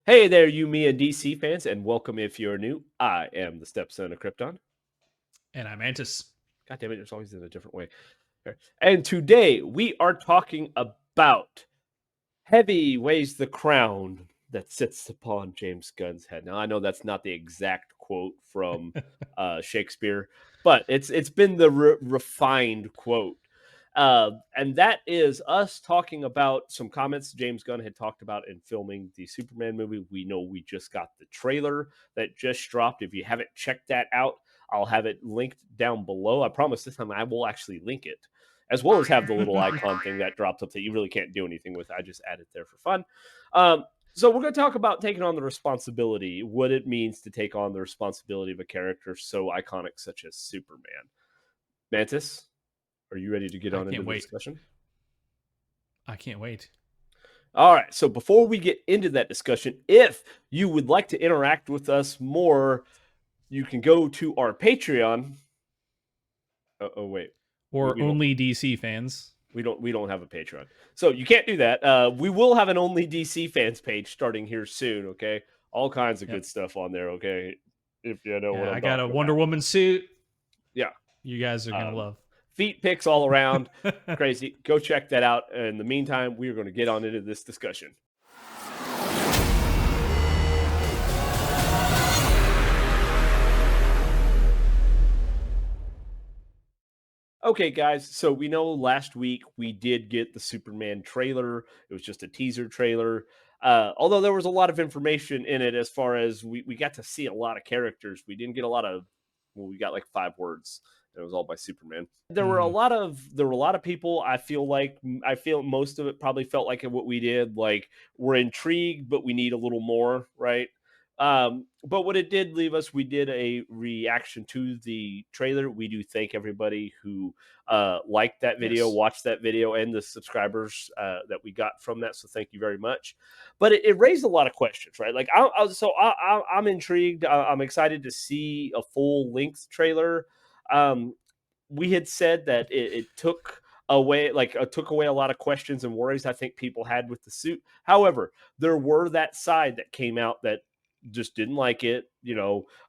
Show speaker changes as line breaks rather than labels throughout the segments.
Hey there, you, me, and DC fans, and welcome if you're new. I am the stepson of Krypton.
And I'm Mantis.
God damn it, it's always in a different way. And today we are talking about Heavy Weighs the Crown that sits upon James Gunn's head. Now, I know that's not the exact quote from Shakespeare, but it's been the refined quote. And that is us talking about some comments James Gunn had talked about in filming the Superman movie. We know we just got the trailer that just dropped. If you haven't checked that out, I'll have it linked down below. I promise this time I will actually link it, as well as have the little icon thing that drops up that you really can't do anything with. I just added there for fun. So we're going to talk about taking on the responsibility, what it means to take on the responsibility of a character so iconic such as Superman. Mantis, are you ready to get
I
on into
can't
the
wait.
discussion?
I can't wait.
All right. So before we get into that discussion, if you would like to interact with us more, you can go to our Patreon. Oh wait,
Or
we don't.
only DC fans.
We don't have a Patreon, so you can't do that. We will have an only DC fans page starting here soon. Okay, all kinds of
Yep.
good stuff on there. Okay, if you know what
Yeah,
I'm
I got a
talking
Wonder
about.
Woman suit.
Yeah.
You guys are gonna
Um,
love.
Feet pics all around. Crazy. Go check that out. In the meantime, we are going to get on into this discussion. Okay, guys. So we know last week we did get the Superman trailer. It was just a teaser trailer. Although there was a lot of information in it, as far as we got to see a lot of characters. We didn't get a lot of. Well, we got like 5 words. It was all by Superman.
Mm,
There were a lot of people. I feel most of it probably felt like what we did. Like, we're intrigued, but we need a little more, right? But what it did leave us, we did a reaction to the trailer. We do thank everybody who liked that video,
yes.
watched that video, and the subscribers that we got from that. So thank you very much. But it raised a lot of questions, right? Like, I'm intrigued. I'm excited to see a full length trailer. Um, we had said that it took away a lot of questions and worries I think people had with the suit. However, there were that side that came out that just didn't like it.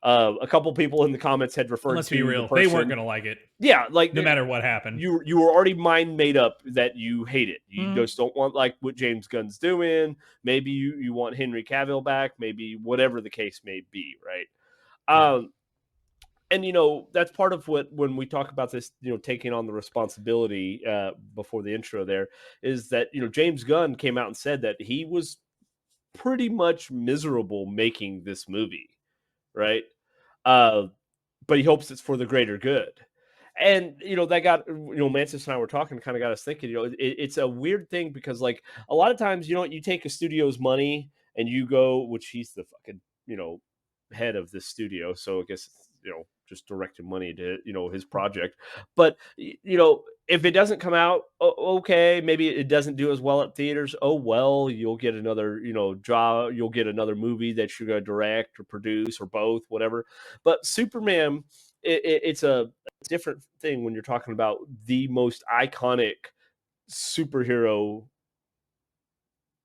A couple people in the comments had
And
referred
let's be
to the
real, they weren't
person.
gonna like it,
Yeah, like,
no matter what happened.
you were already mind made up that you hate it. You
Mm,
just don't want like what James Gunn's doing. Maybe you want Henry Cavill back. Maybe whatever the case may be, right?
yeah.
Um, and that's part of what, when we talk about this, taking on the responsibility, before the intro, there is that James Gunn came out and said that he was pretty much miserable making this movie, right? uh but he hopes it's for the greater good. And that got, Mantis and I were talking, kind of got us thinking. It's a weird thing because, like, a lot of times, you take a studio's money and you go, which he's the fucking, head of this studio, so I guess just directing money to his project. But if it doesn't come out, okay, maybe it doesn't do as well at theaters. Oh well, you'll get another job. You'll get another movie that you're going to direct or produce or both, whatever. But Superman, it's a different thing when you're talking about the most iconic superhero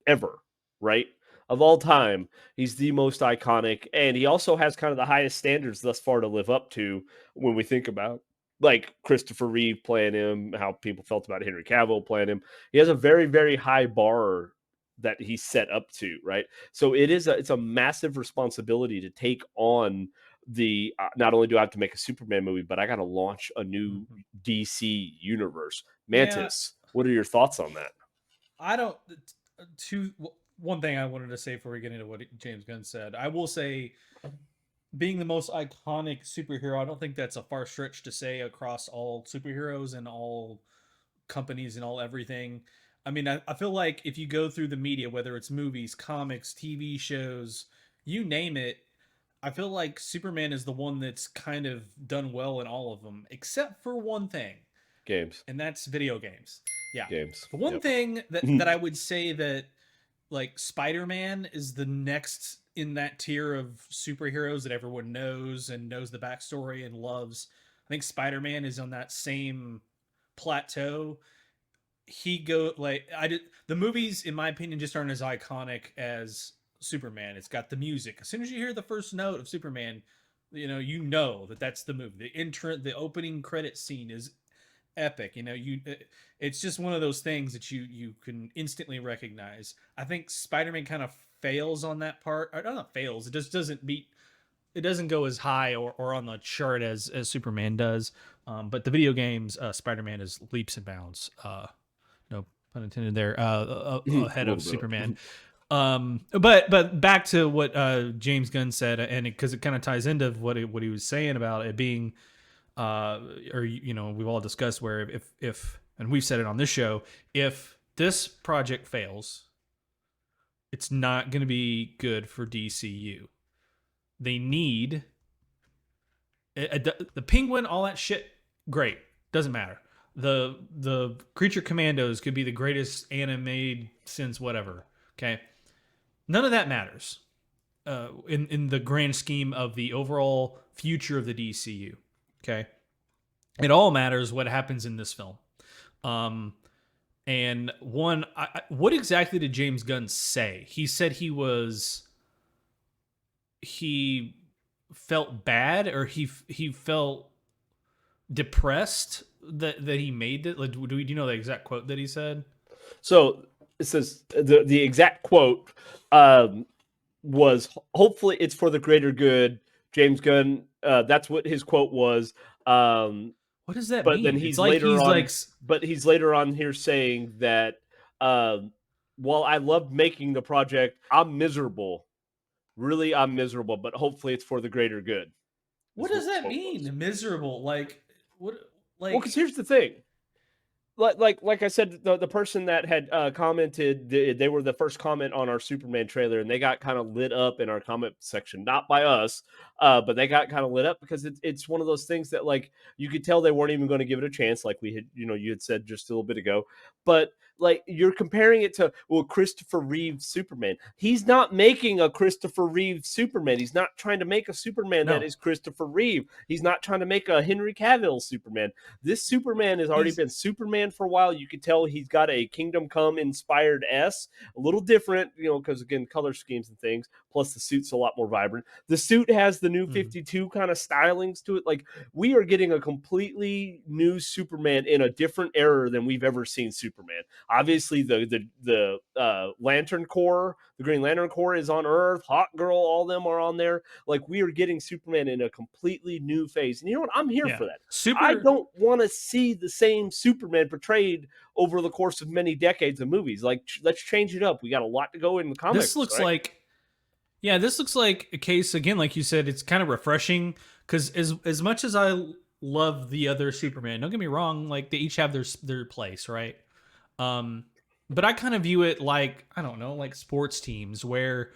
ever, right? Of all time, he's the most iconic, and he also has kind of the highest standards thus far to live up to when we think about, like, Christopher Reeve playing him, how people felt about Henry Cavill playing him. He has a very, very high bar that he's set up to, right? So it's a massive responsibility to take on the, not only do I have to make a Superman movie, but I got to launch a new
Mhm.
DC universe.
Yeah,
Mantis, what are your thoughts on that?
I don't. Two. One thing I wanted to say before we get into what James Gunn said, I will say, being the most iconic superhero, I don't think that's a far stretch to say across all superheroes and all companies and all everything. I mean, I feel like if you go through the media, whether it's movies, comics, TV shows, you name it, I feel like Superman is the one that's kind of done well in all of them, except for one thing,
Games.
and that's video games. Yeah.
Games.
The one
Yep.
thing that I would say that, like, Spider-Man is the next in that tier of superheroes that everyone knows and knows the backstory and loves. I think Spider-Man is on that same plateau. He go like I did the movies, in my opinion, just aren't as iconic as Superman. It's got the music. As soon as you hear the first note of Superman, you know that that's the movie. The opening credit scene is epic. It's just one of those things that you can instantly recognize. I think Spider-Man kind of fails on that part. Or not fails. It just doesn't meet. It doesn't go as high or on the chart as Superman does. But the video games, Spider-Man is leaps and bounds. No pun intended there.
A
Ahead of
little bit.
Superman. But back to what James Gunn said, and because it kind of ties into what he was saying about it being, or we've all discussed where if and we've said it on this show, if this project fails, it's not going to be good for DCU. They need the Penguin, all that shit. Great, doesn't matter. The Creature Commandos could be the greatest anime since whatever. Okay, none of that matters in the grand scheme of the overall future of the DCU. Okay, it all matters what happens in this film. And what exactly did James Gunn say? He said he felt bad, or he felt depressed that he made it. Like, do you know the exact quote that he said?
So it says the exact quote was, "Hopefully, it's for the greater good." James Gunn. That's what his quote was.
What does that
But then
mean? It's like
he's later on here saying that while I loved making the project, I'm miserable. Really, I'm miserable. But hopefully, it's for the greater good.
what
Is what
does
the
that
quote was.
mean? Miserable? Like what?
Well, because
Like
here's the thing. Like I said, the person that had commented, they were the first comment on our Superman trailer, and they got kind of lit up in our comment section, not by us, but they got kind of lit up because it's one of those things that like you could tell they weren't even going to give it a chance, like we had, you had said just a little bit ago. But like you're comparing it to, well, Christopher Reeve Superman. He's not making a Christopher Reeve Superman. He's not trying to make a Superman that
no,
is Christopher Reeve. He's not trying to make a Henry Cavill Superman. This Superman has already
he's
been Superman for a while. You could tell he's got a Kingdom Come inspired a little different, because again, color schemes and things. Plus, the suit's a lot more vibrant. The suit has the new
mhm.
52 kind of stylings to it. Like, we are getting a completely new Superman in a different era than we've ever seen Superman. Obviously, the Lantern Corps, the Green Lantern Corps is on Earth. Hawk Girl, all of them are on there. Like, we are getting Superman in a completely new phase. And you know what? I'm here
Yeah,
for that. I
super.
don't want to see the same Superman portrayed over the course of many decades of movies. Like, let's change it up. We got a lot to go in the
This
comics,
looks
right?
like Yeah, this looks like a case again, like you said. It's kind of refreshing because as much as I love the other Superman, don't get me wrong, like they each have their place, right? Um, but I kind of view it like, I don't know, like sports teams where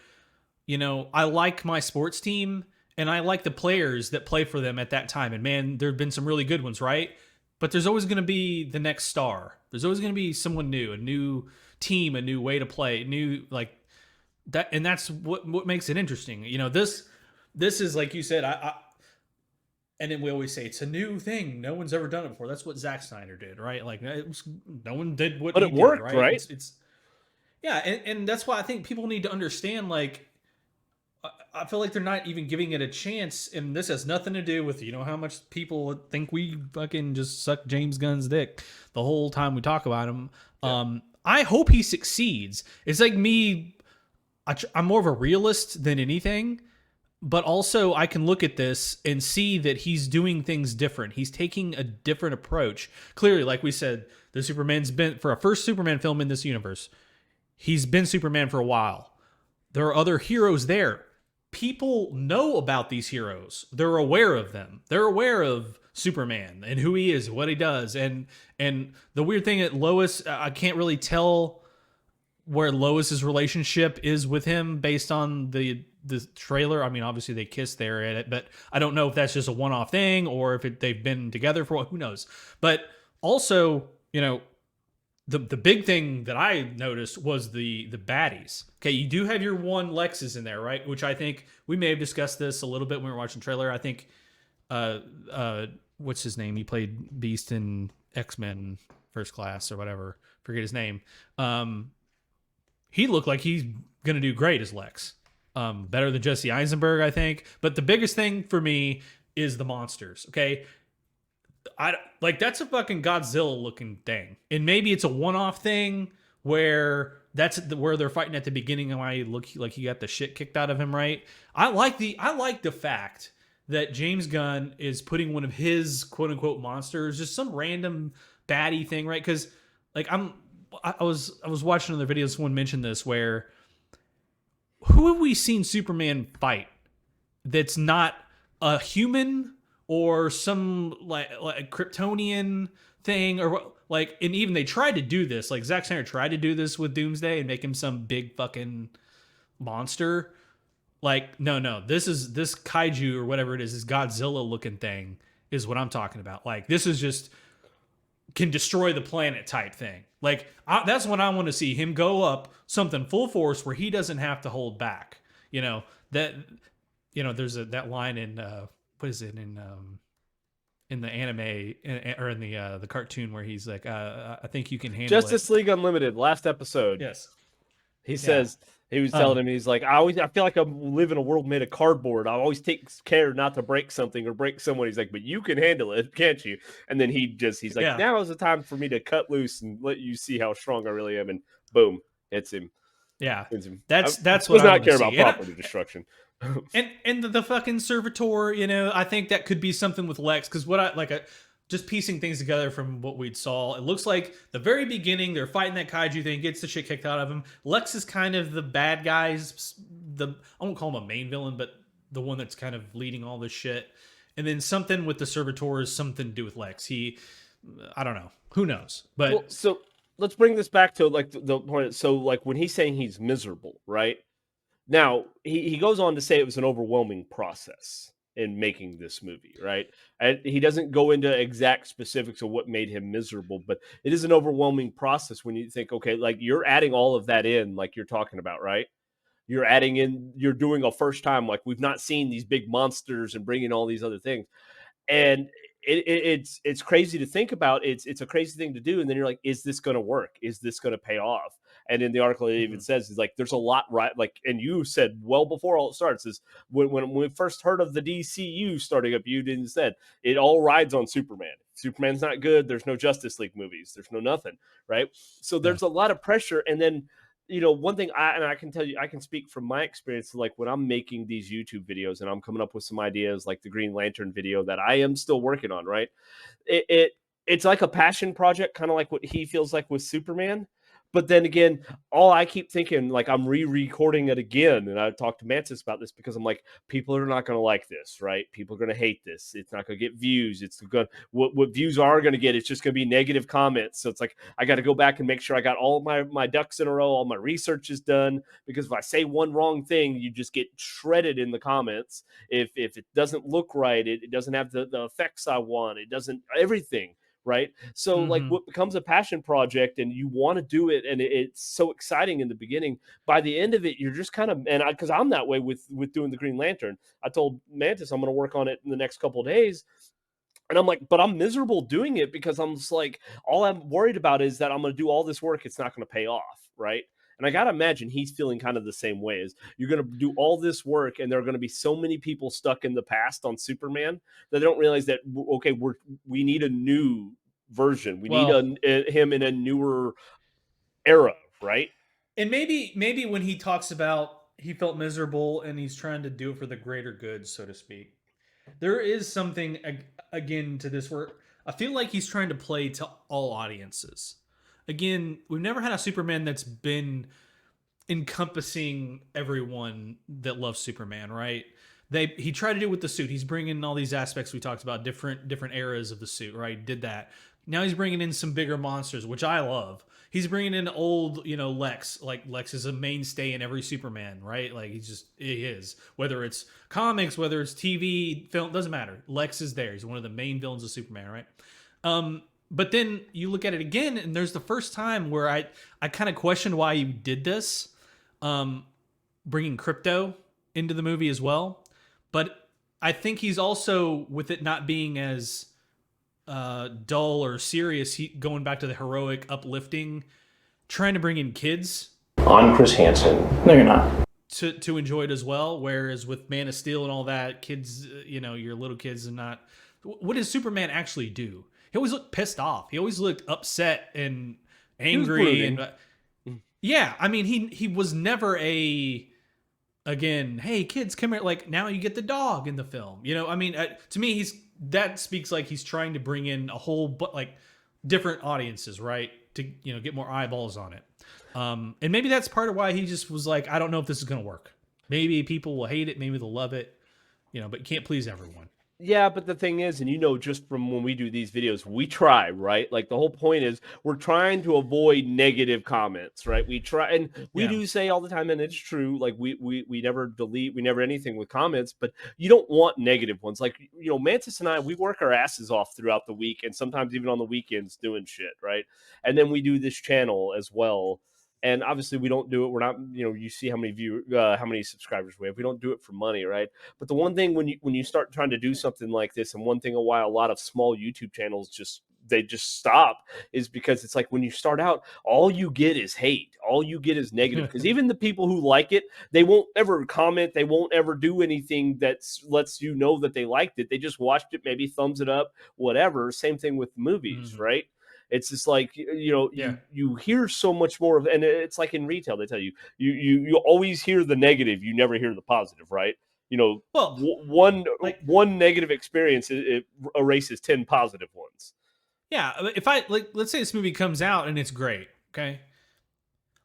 I like my sports team and I like the players that play for them at that time. And man, there have been some really good ones, right? But there's always going to be the next star. There's always going to be someone new, a new team, a new way to play, new like that, and that's what makes it interesting. This is like you said. And then we always say it's a new thing. No one's ever done it before. That's what Zack Snyder did, right? Like no one did what
But
he
it
did,
worked,
right?
right?
It's yeah, and that's why I think people need to understand. Like I feel like they're not even giving it a chance, and this has nothing to do with how much people think we fucking just suck James Gunn's dick the whole time we talk about him.
Yeah.
I hope he succeeds. It's like me. I'm more of a realist than anything, but also I can look at this and see that he's doing things different. He's taking a different approach. Clearly, like we said, the Superman's been for a first Superman film in this universe. He's been Superman for a while. There are other heroes there. People know about these heroes. They're aware of them. They're aware of Superman and who he is, what he does, and the weird thing at Lois, I can't really tell where Lois's relationship is with him based on the trailer. I mean, obviously they kiss there at it, but I don't know if that's just a one-off thing or if they've been together for who knows. But also, the big thing that I noticed was the baddies. Okay, you do have your one Lexus in there, right? Which I think we may have discussed this a little bit when we were watching the trailer. I think what's his name? He played Beast in X-Men First Class or whatever. Forget his name. He looked like he's gonna do great as Lex. better than Jesse Eisenberg, I think. But the biggest thing for me is the monsters. Okay, I like that's a fucking Godzilla looking thing, and maybe it's a one off thing where where they're fighting at the beginning, and why he look like he got the shit kicked out of him. Right? I like the fact that James Gunn is putting one of his quote unquote monsters, just some random baddie thing, right? Because like I was watching other videos. Someone mentioned this where who have we seen Superman fight that's not a human or some like Kryptonian thing or like, and even they tried to do this, like Zack Snyder tried to do this with Doomsday and make him some big fucking monster. Like, no, this kaiju or whatever it is, this Godzilla looking thing is what I'm talking about. Like, this is just can destroy the planet type thing. Like, that's what I want to see him go up something full force where he doesn't have to hold back. You know that there's that line in what is it in the anime or in the cartoon where he's like, I think you can handle
Justice League Unlimited, last episode.
Yes.
He says he was telling him, he's like, I feel like I live in a world made of cardboard. I always take care not to break something or break someone. He's like, but you can handle it, can't you? And then he's like, now is the time for me to cut loose and let you see how strong I really am. And boom, hits him.
Yeah,
hits him.
That's
what
I
not care about property destruction.
and the fucking servitor, I think that could be something with Lex, because what I like just piecing things together from what we'd saw, it looks like the very beginning they're fighting that kaiju thing, gets the shit kicked out of him. Lex is kind of the bad guys, I won't call him a main villain, but the one that's kind of leading all this shit. And then something with the servitor is something to do with Lex. I don't know, who knows, but
so let's bring this back to like the point. So like when he's saying he's miserable, right? Now, he goes on to say it was an overwhelming process in making this movie, right? And he doesn't go into exact specifics of what made him miserable, but it is an overwhelming process when you think, okay, like you're adding all of that in, like you're talking about, right? You're doing a first time, like we've not seen these big monsters and bringing all these other things. And it's crazy to think about. It's a crazy thing to do. And then you're like, is this going to work? Is this going to pay off? And in the article, it even says, is like, there's a lot, right? Like, and you said well before all it starts is when we first heard of the DCU starting up, you didn't said it all rides on Superman. Superman's not good. There's no Justice League movies. There's no nothing, right? So there's a lot of pressure. And then, one thing I can tell you, I can speak from my experience, like when I'm making these YouTube videos and I'm coming up with some ideas like the Green Lantern video that I am still working on, right? It's like a passion project, kind of like what he feels like with Superman. But then again, all I keep thinking, like I'm re-recording it again. And I talked to Mantis about this because I'm like, people are not going to like this, right? People are going to hate this. It's not going to get views. It's going what views are going to get. It's just going to be negative comments. So it's like, I got to go back and make sure I got all my ducks in a row. All my research is done, because if I say one wrong thing, you just get shredded in the comments. If it doesn't look right, it doesn't have the effects I want. It doesn't everything. Right. So like what becomes a passion project and you want to do it and it's so exciting in the beginning, by the end of it, you're just kind of, because I'm that way with doing the Green Lantern. I told Mantis I'm going to work on it in the next couple of days. And I'm like, but I'm miserable doing it because I'm just like, all I'm worried about is that I'm going to do all this work. It's not going to pay off. Right. And I got to imagine he's feeling kind of the same way. As you're going to do all this work and there are going to be so many people stuck in the past on Superman that they don't realize that, okay, we need a new version. We need him in a newer era, right?
And maybe when he talks about he felt miserable and he's trying to do it for the greater good, so to speak, there is something again to this where I feel like he's trying to play to all audiences. Again, we've never had a Superman that's been encompassing everyone that loves Superman, right? He tried to do it with the suit. He's bringing in all these aspects we talked about, different eras of the suit, right? Did that. Now he's bringing in some bigger monsters, which I love. He's bringing in old, Lex. Like Lex is a mainstay in every Superman, right? Like he is. Whether it's comics, whether it's TV, film, doesn't matter. Lex is there. He's one of the main villains of Superman, right? But then you look at it again, and there's the first time where I kind of questioned why you did this, bringing Crypto into the movie as well. But I think he's also, with it not being as dull or serious, going back to the heroic, uplifting, trying to bring in kids.
I'm Chris Hansen. No, you're not.
to enjoy it as well. Whereas with Man of Steel and all that, kids, your little kids are not. What does Superman actually do? He always looked pissed off. He always looked upset and
He was
angry, and
brooding. Mm.
yeah, I mean, he was never a again. Hey, kids, come here. Like now, you get the dog in the film. I mean, to me, that speaks like he's trying to bring in a whole but like different audiences, right? To get more eyeballs on it. And maybe that's part of why he just was like, I don't know if this is going to work. Maybe people will hate it, maybe they'll love it, but you can't please everyone.
Yeah, but the thing is, and just from when we do these videos, we try, right? Like the whole point is we're trying to avoid negative comments, right? We try, and we
Yeah.
do say all the time, and it's true. Like we never delete, we never anything with comments, but you don't want negative ones. Like Mantis and I, we work our asses off throughout the week, and sometimes even on the weekends doing shit, right? And then we do this channel as well. And obviously, we don't do it. We're not, you see how many subscribers we have. We don't do it for money, right? But the one thing when you start trying to do something like this, and one thing why a lot of small YouTube channels just stop is because it's like when you start out, all you get is hate, all you get is negative. Because even the people who like it, they won't ever comment, they won't ever do anything that lets you know that they liked it. They just watched it, maybe thumbs it up, whatever. Same thing with movies,
Mhm.
right? It's just like
Yeah.
you hear so much more of, and it's like in retail, they tell you you always hear the negative, you never hear the positive, right? you know
Well,
one
like,
one negative experience, it erases 10 positive ones.
yeah, if I like, let's say this movie comes out and it's great, okay?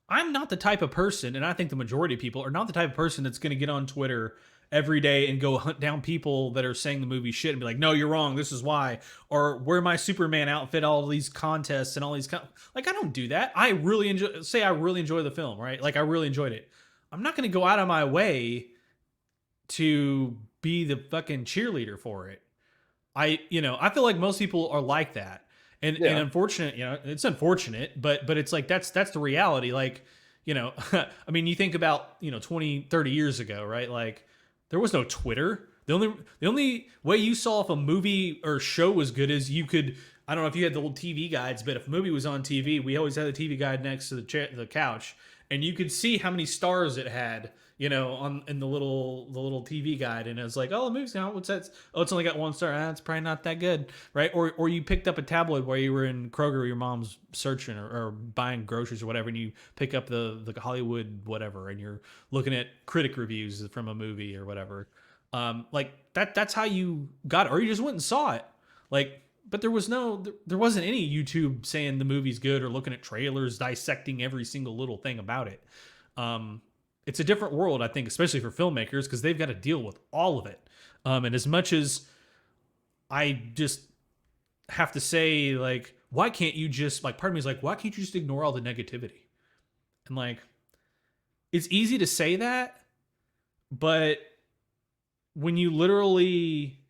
I'm not the type of person, and I think the majority of people are not the type of person that's going to get on Twitter every day and go hunt down people that are saying the movie shit and be like, "No, you're wrong. This is why." Or wear my Superman outfit all these contests and all these like I don't do that. I really enjoy the film, right? Like I really enjoyed it. I'm not going to go out of my way to be the fucking cheerleader for it. I feel like most people are like that. And
Yeah.
unfortunate, it's unfortunate, but it's like that's the reality. Like, I mean, you think about, 20, 30 years ago, right? Like there was no Twitter. The only way you saw if a movie or show was good is you could, I don't know if you had the old TV guides, but if a movie was on TV, we always had the TV guide next to the couch, and you could see how many stars it had, on in the little TV guide, and it was like, oh, the movie's out. What's that? Oh, it's only got 1 star. It's probably not that good, right? Or you picked up a tabloid while you were in Kroger, your mom's searching or buying groceries or whatever, and you pick up the Hollywood whatever, and you're looking at critic reviews from a movie or whatever. Like that's how you got it, or you just went and saw it. Like, but there wasn't any YouTube saying the movie's good or looking at trailers dissecting every single little thing about it. Um, it's a different world, I think, especially for filmmakers because they've got to deal with all of it. And as much as I just have to say, like, why can't you just like? Part of me is like, why can't you just ignore all the negativity? And like, it's easy to say that, but when you literally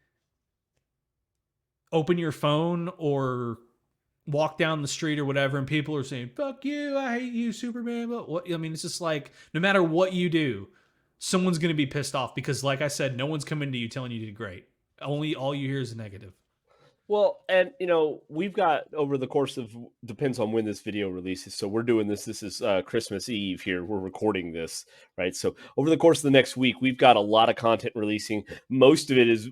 open your phone or walk down the street or whatever, and people are saying "fuck you," "I hate you," Superman. But what I mean, it's just like no matter what you do, someone's gonna be pissed off because, like I said, no one's coming to you telling you did great. Only all you hear is negative.
Well, and we've got over the course of, depends on when this video releases. So we're doing this. This is Christmas Eve here. We're recording this, right? So over the course of the next week, we've got a lot of content releasing. Most of it is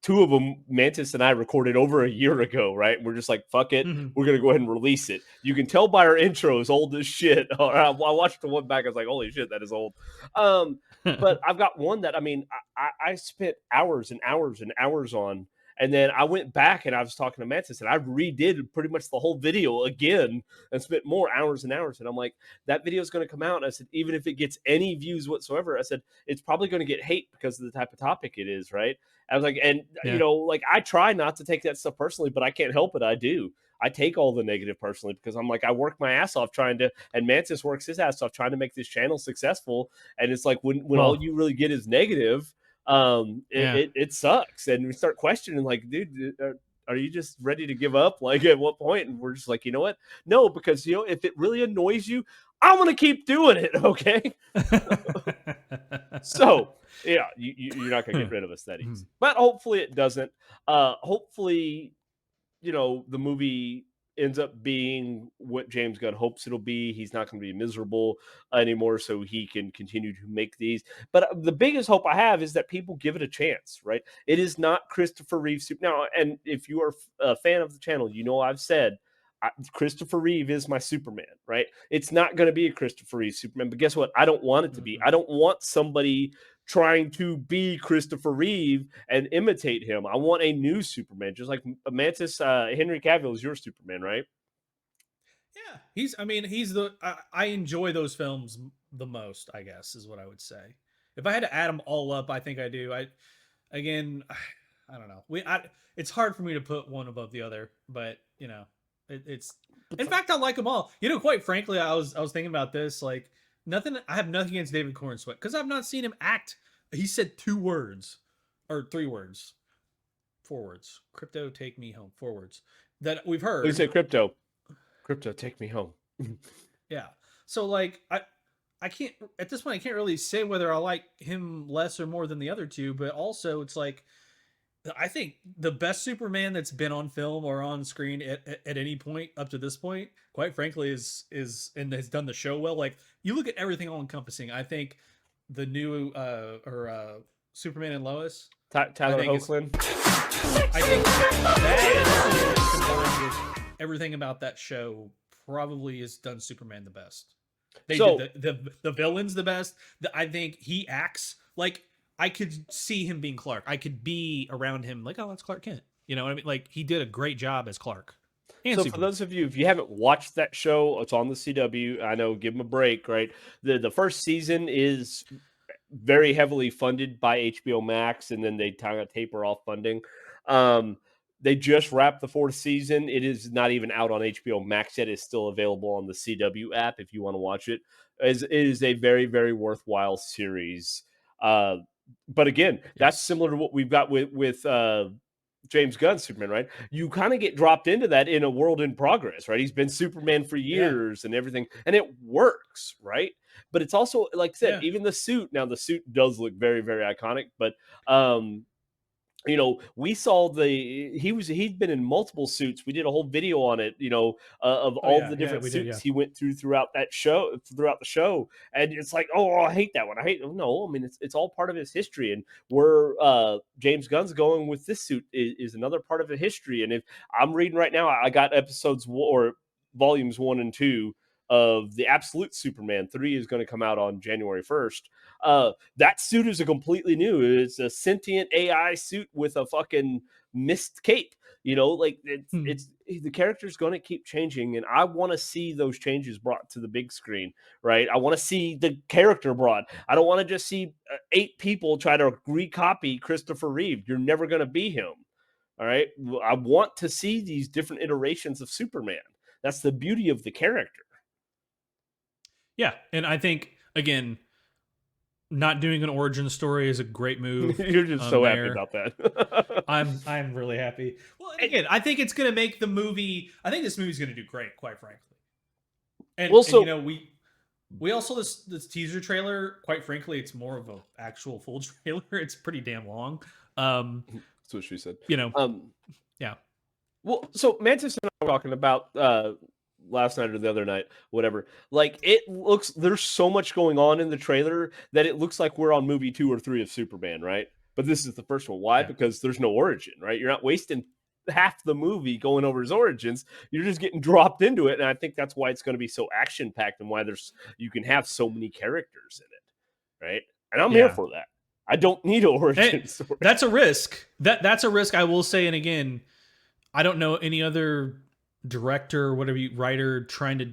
two of them. Mantis and I recorded over a year ago, right? We're just like, fuck it,
Mhm.
we're gonna go ahead and release it. You can tell by our intros, old as shit. I watched the one back. I was like, holy shit, that is old. Um, but I've got one that, I mean, I spent hours and hours and hours on, and then I went back and I was talking to Mantis and I redid pretty much the whole video again and spent more hours and hours. And I'm like, that video is going to come out. And I said, even if it gets any views whatsoever, I said, it's probably going to get hate because of the type of topic it is. Right. I was like, and
Yeah.
like I try not to take that stuff personally, but I can't help it. I do. I take all the negative personally because I'm like, I work my ass off trying to, and Mantis works his ass off trying to make this channel successful. And it's like when all
Well,
you really get is negative,
yeah.
it sucks, and we start questioning, like, dude, are you just ready to give up? Like, at what point? And we're just like, you know what? No, because if it really annoys you, I'm gonna keep doing it. Okay. So yeah, you're not gonna get rid of us that easy,
Mhm.
but hopefully it doesn't. Hopefully, the movie ends up being what James Gunn hopes it'll be. He's not going to be miserable anymore, so he can continue to make these. But the biggest hope I have is that people give it a chance, right? It is not Christopher Reeve now. And if you are a fan of the channel, you know I've said Christopher Reeve is my Superman, right? It's not going to be a Christopher Reeve Superman, but guess what? I don't want it to be.
Mm-mm.
I don't want somebody trying to be Christopher Reeve and imitate him. I want a new Superman, just like Mantis Henry Cavill is your Superman, right?
Yeah, he's. I mean, he's the. I enjoy those films the most. I guess is what I would say. If I had to add them all up, I think I do. Again, I don't know. It's hard for me to put one above the other, but it's. In fact, I like them all. Quite frankly, I was thinking about this. Like nothing. I have nothing against David Cornsweet because I've not seen him act. He said 2 words or 3 words, 4 words. Crypto, take me home. 4 words that we've
They
heard.
say crypto, take me home.
Yeah. So like I can't at this point I can't really say whether I like him less or more than the other two, but also it's like I think the best Superman that's been on film or on screen at any point up to this point, quite frankly, is and has done the show well. Like you look at everything all encompassing. I think the new Superman and Lois, I
Tyler
think is
Hoechlin.
I think that combined with everything about that show probably has done Superman the best. They did
So
the villains the best. I think he acts like I could see him being Clark. I could be around him like, oh, that's Clark Kent. You know what I mean? Like he did a great job as Clark and
So for
Superman.
those of you, if you haven't watched that show, it's on the CW. I know, give them a break, right? The first season is very heavily funded by HBO Max, and then they kind of taper off funding. Um, they just wrapped the fourth season. It is not even out on HBO Max yet. It's still available on the CW app if you want to watch it. It is a very, very worthwhile series. Uh, but again, that's
Yes.
similar to what we've got with James Gunn Superman, right? You kind of get dropped into that in a world in progress, right? He's been Superman for
Yeah.
years and everything, and it works, right? But it's also, like I said,
Yeah.
even the suit. Now, the suit does look very, very iconic, but we saw he'd been in multiple suits. We did a whole video on it, of
Oh
all
yeah.
the
Yeah.
different
We did.
suits
Yeah.
he went throughout the show. And it's like, oh, I hate that one. I hate no, I mean it's all part of his history. And where James Gunn's going with this suit is another part of the history. And if I'm reading right now, I got or volumes 1 and 2 of the Absolute Superman. 3 is going to come out on January 1st. That suit is a completely new. It's a sentient AI suit with a fucking mist cape. Like
Hmm.
it's the character's going to keep changing, and I want to see those changes brought to the big screen. Right? I want to see the character brought. I don't want to just see 8 people try to recopy Christopher Reeve. You're never going to be him. All right. I want to see these different iterations of Superman. That's the beauty of the character.
Yeah. And I think again, not doing an origin story is a great move.
You're just so happy
There.
about that.
I'm really happy. Well, and
And
again, I think it's gonna make the movie. I think this movie's gonna do great, quite frankly. And
also,
we also this teaser trailer. Quite frankly, it's more of a actual full trailer. It's pretty damn long. Um,
that's what she said.
you know,
Um,
yeah,
well, so Mantis and I were talking about last night or the other night, whatever. Like there's so much going on in the trailer that it looks like we're on movie 2 or 3 of Superman, right? But this is the first one. Why?
yeah,
Because there's no origin, right? You're not wasting half the movie going over his origins. You're just getting dropped into it, and I think that's why it's going to be so action packed and why you can have so many characters in it, right? And I'm here
yeah.
for that. I don't need an
And
origin story.
that's a risk. That's a risk. I will say, and again, I don't know any other director or whatever writer trying to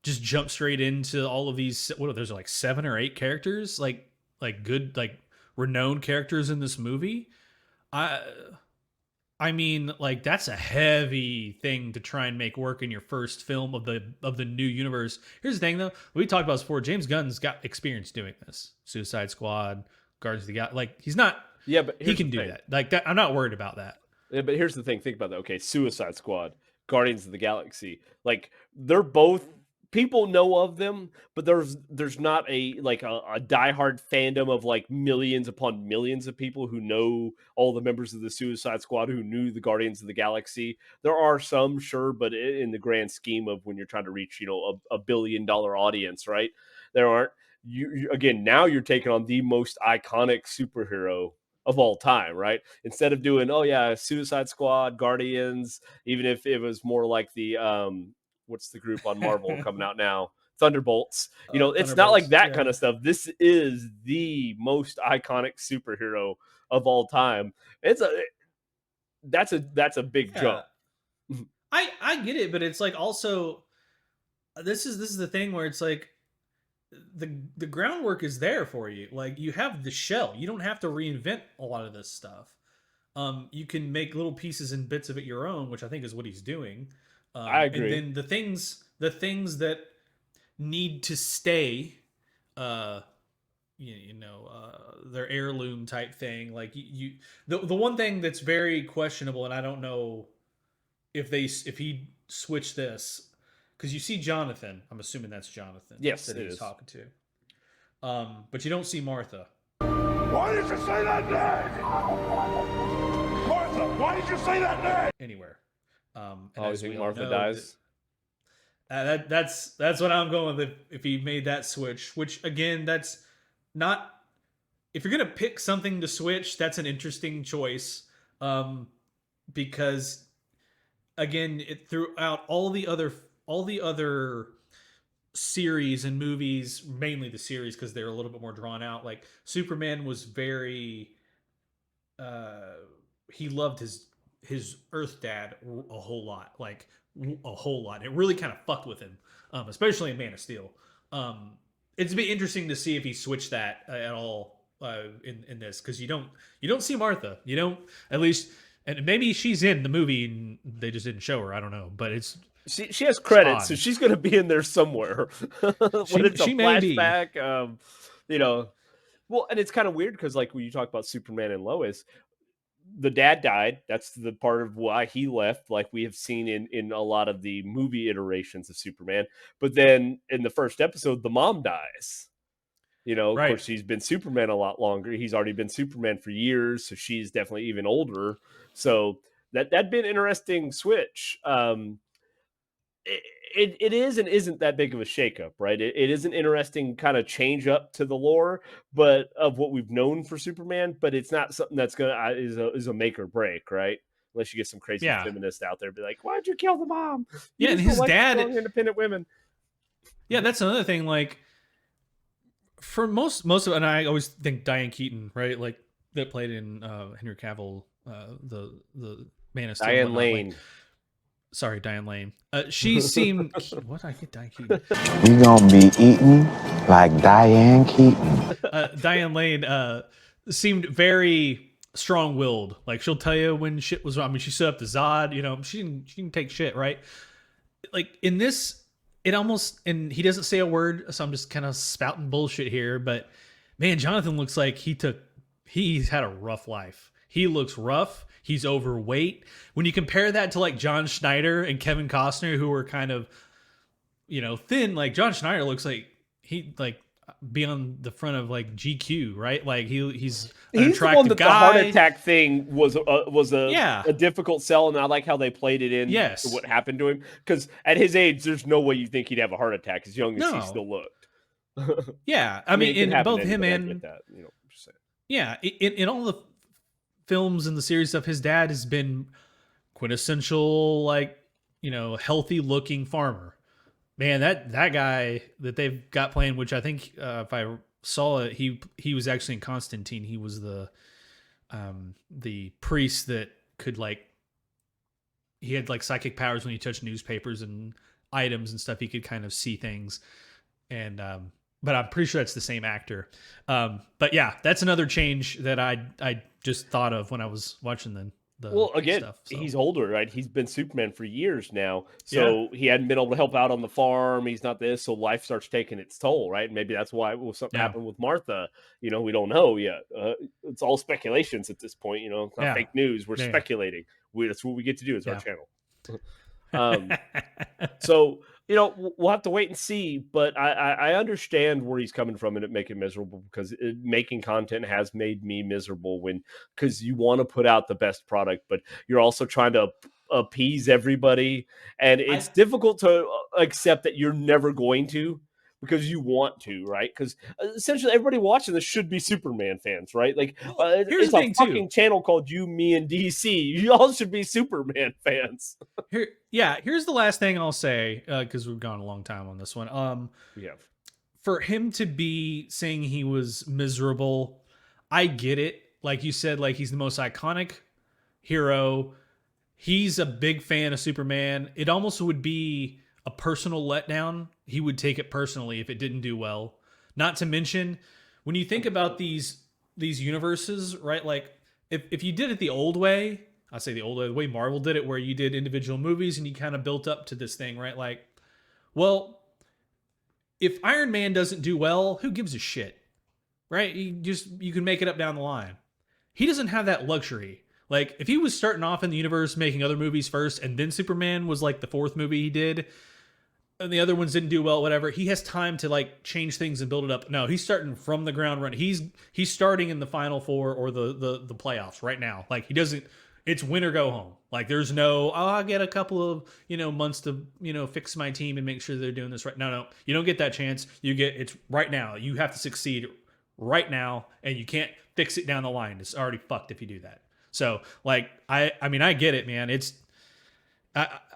just jump straight into all of these. What there's like 7 or 8 characters, like good, like renowned characters in this movie. I I mean, like that's a heavy thing to try and make work in your first film of the new universe. Here's the thing, though. We talked about this before. James Gunn's got experience doing this. Suicide Squad, Guardians of the Galaxy. Like he's not.
Yeah, but
He
here's the
can do
thing.
that. Like that. I'm not worried about that.
Yeah, but here's the thing. Think about that. Okay, Suicide Squad, Guardians of the Galaxy. Like they're both people know of them, but there's not a diehard fandom of like millions upon millions of people who know all the members of the Suicide Squad who knew the Guardians of the Galaxy. There are some, sure, but in the grand scheme of when you're trying to reach, a $1 billion audience, right? There aren't. Again, now you're taking on the most iconic superhero of all time, right? Instead of doing, oh yeah, Suicide Squad, Guardians, even if it was more like the what's the group on Marvel coming out now? Thunderbolts. It's not like
Thunderbolts.
that kind
Yeah.
of stuff. This is the most iconic superhero of all time. It's a that's a big jump.
Yeah. I get it, but it's like also this is the thing where it's like the groundwork is there for you. Like you have the shell. You don't have to reinvent a lot of this stuff. You can make little pieces and bits of it your own, which I think is what he's doing.
I
And
agree.
then the things that need to stay, uh, their heirloom type thing. Like the one thing that's very questionable, and I don't know if he switched this because you see Jonathan. I'm assuming that's Jonathan
Yes,
that
it
he's
is.
talking to. But you don't see Martha
Why did you say that name? Martha, why did you say that name?
anywhere. And
Oh, you
as
think
we all
Martha
know,
dies?
that's what I'm going with if he made that switch. Which again, that's not if you're gonna pick something to switch, that's an interesting choice. Because again, it throughout all the other series and movies, mainly the series because they're a little bit more drawn out. Like Superman was very uh he loved his Earth dad a whole lot, like a whole lot. It really kind of fucked with him, especially in Man of Steel. Um, it'd be interesting to see if he switched that at all in this because you don't see Martha, you don't at least, and maybe she's in the movie and they just didn't show her. I don't know, but
She has
it's
credits, so
odd.
she's going to be in there somewhere. When
She
it's a
she may be
flashback, you know. Well, and it's kind of weird because, like, when you talk about Superman and Lois, the dad died. That's the part of why he left, like we have seen in a lot of the movie iterations of Superman. But then in the first episode, the mom dies. Of
right.
course, she's been Superman a lot longer. He's already been Superman for years, so she's definitely even older. So that'd be an interesting switch. It is and isn't that big of a shakeup, right? It is an interesting kind of change up to the lore, but of what we've known for Superman. But it's not something that's gonna is a make or break, right? Unless you get some crazy
Yeah,
feminist out there, be like, "Why'd you kill the mom? You
yeah, and
just don't
his
like
dad.
strong, independent women."
Yeah, that's another thing. Like for most of, and I always think Diane Keaton, right? Like that played in Henry Cavill, the Man of Steel and
Diane
whatnot. Like,
Lane.
sorry, Diane Lane. She seemed what I get Diane Keaton.
You gonna be eaten like Diane Keaton.
Diane Lane seemed very strong willed. Like she'll tell you when shit was wrong. I mean, she stood up to Zod. She didn't take shit, right? Like in this, it almost and he doesn't say a word, so I'm just kind of spouting bullshit here. But man, Jonathan looks like he's had a rough life. He looks rough. He's overweight. When you compare that to like John Schneider and Kevin Costner, who were kind of thin, like John Schneider looks like he like be on the front of like GQ, right? Like he's an
He's the one
attractive
that the heart
guy.
attack thing was
Yeah.
a difficult sell, and I like how they played it in to
Yes.
what happened to him. Because at his age, there's no way you think he'd have a heart attack as young as he
No.
still looked.
Yeah.
I
I
mean,
mean,
it could
in
happen to
both him
anybody. I get
and
that. Just saying.
yeah, in all the films and the series stuff, his dad has been quintessential, like healthy looking farmer. Man, that guy that they've got playing, which I think if I saw it, he was actually in Constantine. He was the priest that could like he had like psychic powers when he touched newspapers and items and stuff. He could kind of see things, and but I'm pretty sure that's the same actor. But yeah, that's another change that I just thought of when I was watching the
Well, again,
stuff. So
he's older, right? He's been Superman for years now,
yeah,
so he hadn't been able to help out on the farm. He's not this, so life starts taking its toll, right? Maybe that's why something
yeah,
happened with Martha. We don't know yet. It's all speculations at this point. It's not
yeah,
fake news. We're
yeah,
speculating. That's what we get to do. It's our
yeah.
channel. Um, so We'll have to wait and see, but I understand where he's coming from and it making miserable because making content has made me miserable because you want to put out the best product, but you're also trying to appease everybody, and
I
it's difficult to accept that you're never going to because you want to, right? Because essentially everybody watching this should be Superman fans, right? Like
well, here's
it's
the
a
thing too.
fucking channel called You, Me, and DC. You all should be Superman fans.
Here's the last thing I'll say because we've gone a long time on this one.
We have.
For him to be saying he was miserable, I get it. Like you said, like he's the most iconic hero. He's a big fan of Superman. It almost would be a personal letdown. He would take it personally if it didn't do well. Not to mention, when you think about these universes, right? Like if you did it the old way, I say the old way, the way Marvel did it, where you did individual movies and you kind of built up to this thing, right? Like, well, if Iron Man doesn't do well, who gives a shit? Right? You can make it up down the line. He doesn't have that luxury. Like if he was starting off in the universe making other movies first and then Superman was like the fourth movie he did and the other ones didn't do well, whatever, he has time to like change things and build it up. No, he's starting from the ground running. He's starting in the final four or the playoffs right now. Like he doesn't, it's win or go home. Like there's no, oh, I'll get a couple of, months to, fix my team and make sure they're doing this right. No, you don't get that chance. It's right now. You have to succeed right now and you can't fix it down the line. It's already fucked if you do that. So like, I mean, I get it, man.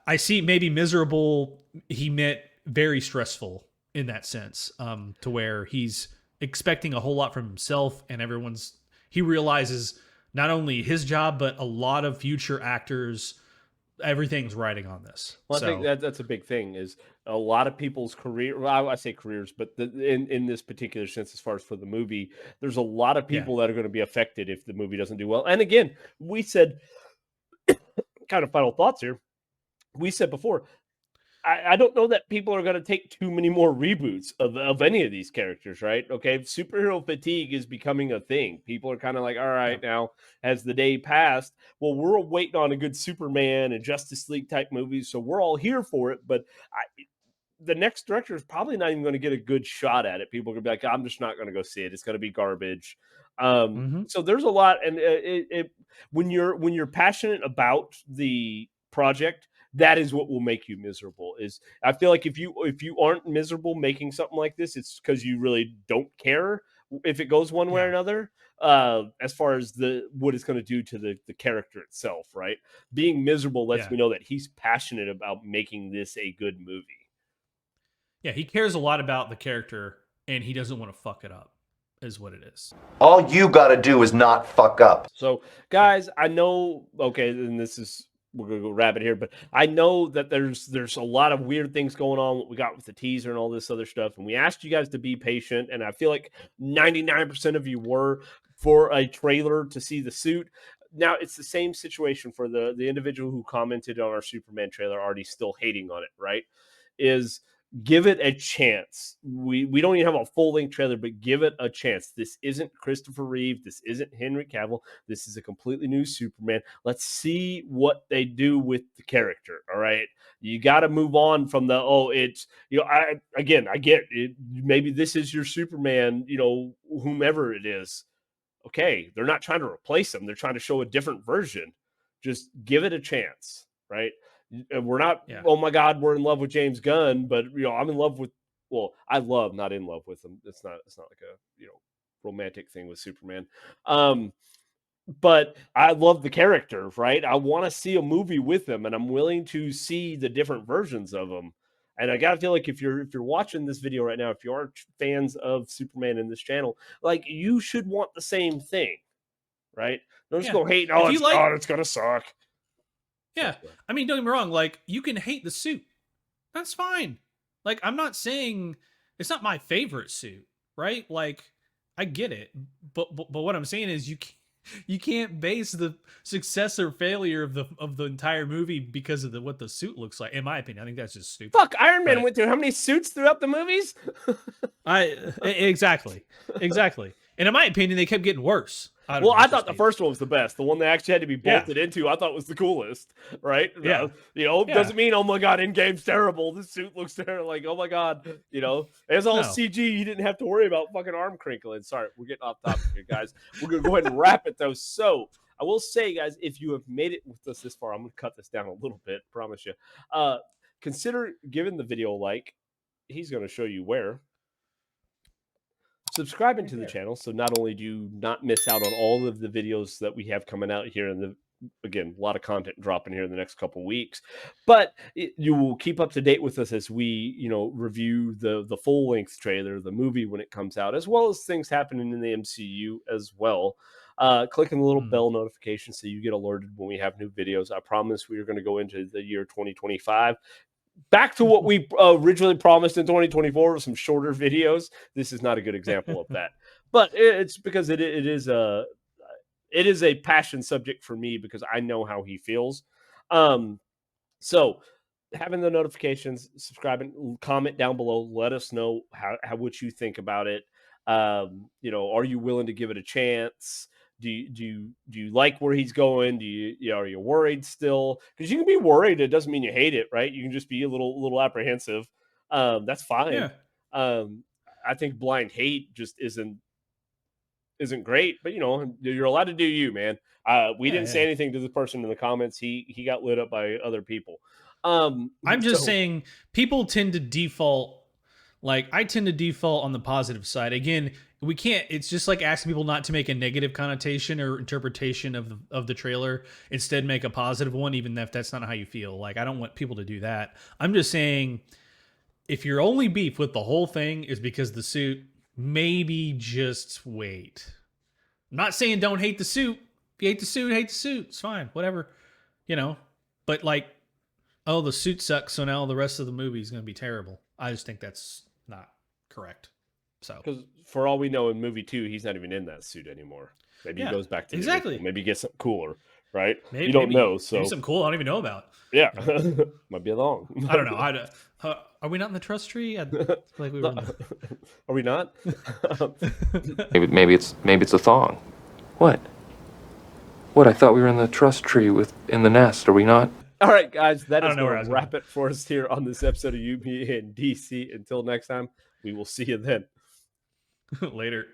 I see maybe miserable. He meant very stressful in that sense, to where he's expecting a whole lot from himself and he realizes not only his job, but a lot of future actors, everything's riding on this.
Well, I think that's a big thing is a lot of people's career. Well, I say careers, but in this particular sense, as far as for the movie, there's a lot of
Yeah.
people that are going to be affected if the movie doesn't do well. And again, we said kind of final thoughts here. We said before, I don't know that people are going to take too many more reboots of any of these characters, right? Okay, superhero fatigue is becoming a thing. People are kind of like, all right, now as the day passed, well, we're waiting on a good Superman and Justice League type movies, so we're all here for it. But the next director is probably not even going to get a good shot at it. People are going to be like, I'm just not going to go see it. It's going to be garbage. So there's a lot, and when you're passionate about the project, that is what will make you miserable. Is I feel like if you aren't miserable making something like this, it's because you really don't care if it goes one way or another. As far as what it's going to do to the character itself, right? Being miserable lets me know that he's passionate about making this a good movie.
Yeah, he cares a lot about the character and he doesn't want to fuck it up, is what it is.
All you gotta do is not fuck up.
So, guys, I know, okay, and we're gonna go rabbit here, but I know that there's a lot of weird things going on. What we got with the teaser and all this other stuff, and we asked you guys to be patient, and I feel like 99% of you were for a trailer to see the suit. Now it's the same situation for the individual who commented on our Superman trailer, already still hating on it, right? Is give it a chance. We don't even have a full length trailer, but give it a chance. This isn't Christopher Reeve. This isn't Henry Cavill. This is a completely new Superman. Let's see what they do with the character. All right. You got to move on from it's, I get it. Maybe this is your Superman, whomever it is. Okay. They're not trying to replace him. They're trying to show a different version. Just give it a chance. Right. We're not, oh my God, we're in love with James Gunn, but I'm in love with, I love, not in love with him. It's not like a, romantic thing with Superman. But I love the character, right? I want to see a movie with him and I'm willing to see the different versions of him. And I gotta feel like if you're watching this video right now, if you are fans of Superman in this channel, like you should want the same thing, right? Don't just go hating, it's gonna suck.
Yeah. I mean, don't get me wrong. Like, you can hate the suit. That's fine. Like, I'm not saying it's not my favorite suit, right? Like, I get it. But what I'm saying is you can't base the success or failure of the entire movie because of what the suit looks like. In my opinion, I think that's just stupid.
Fuck, Iron Man went through how many suits throughout the movies?
Exactly. And in my opinion, they kept getting worse.
Well, I thought the first one was the best. The one that actually had to be
Yeah.
bolted into, I thought was the coolest, right?
Yeah.
Yeah.
Yeah.
Doesn't mean, oh my God, in game's terrible. This suit looks terrible. Like, oh my God, it's all
No.
CG. You didn't have to worry about fucking arm crinkling. Sorry, we're getting off topic here, guys. We're going to go ahead and wrap it, though. So, I will say, guys, if you have made it with us this far, I'm going to cut this down a little bit, promise you. Consider giving the video a like. He's going to show you where. Subscribing to the channel, so not only do you not miss out on all of the videos that we have coming out here again, a lot of content dropping here in the next couple weeks, but you will keep up to date with us as we review the full length trailer, the movie when it comes out, as well as things happening in the MCU as well. Clicking the little bell notification so you get alerted when we have new videos. I promise we are going to go into the year 2025 back to what we originally promised in 2024 with some shorter videos. This is not a good example of that, but it's because it is a passion subject for me because I know how he feels. So having the notifications, subscribing, comment down below, let us know how what you think about it. Are you willing to give it a chance? Do you like where he's going? Are you worried still? Because you can be worried. It doesn't mean you hate it, right? You can just be a little apprehensive. That's fine.
Yeah.
I think blind hate just isn't great, but you're allowed to do you, man. We didn't say anything to the person in the comments. He got lit up by other people.
I'm just saying people tend to default. Like, I tend to default on the positive side. Again, we can't. It's just like asking people not to make a negative connotation or interpretation of the trailer. Instead, make a positive one, even if that's not how you feel. Like, I don't want people to do that. I'm just saying, if your only beef with the whole thing is because the suit, maybe just wait. I'm not saying don't hate the suit. If you hate the suit, hate the suit. It's fine. Whatever. But like, oh, the suit sucks, so now the rest of the movie is going to be terrible. I just think that's not correct. So,
because for all we know, in movie 2, he's not even in that suit anymore. Maybe he goes back to the original. Maybe he gets something cooler, right? You don't know. So
maybe something cool I don't even know about.
Yeah, might be long.
I don't know. Are we not in the trust tree? I feel like we were.
Are we not?
maybe it's a thong. What? I thought we were in the trust tree in the nest. Are we not?
All right, guys, that is going to wrap it for us here on this episode of UB and DC. Until next time, we will see you then.
Later.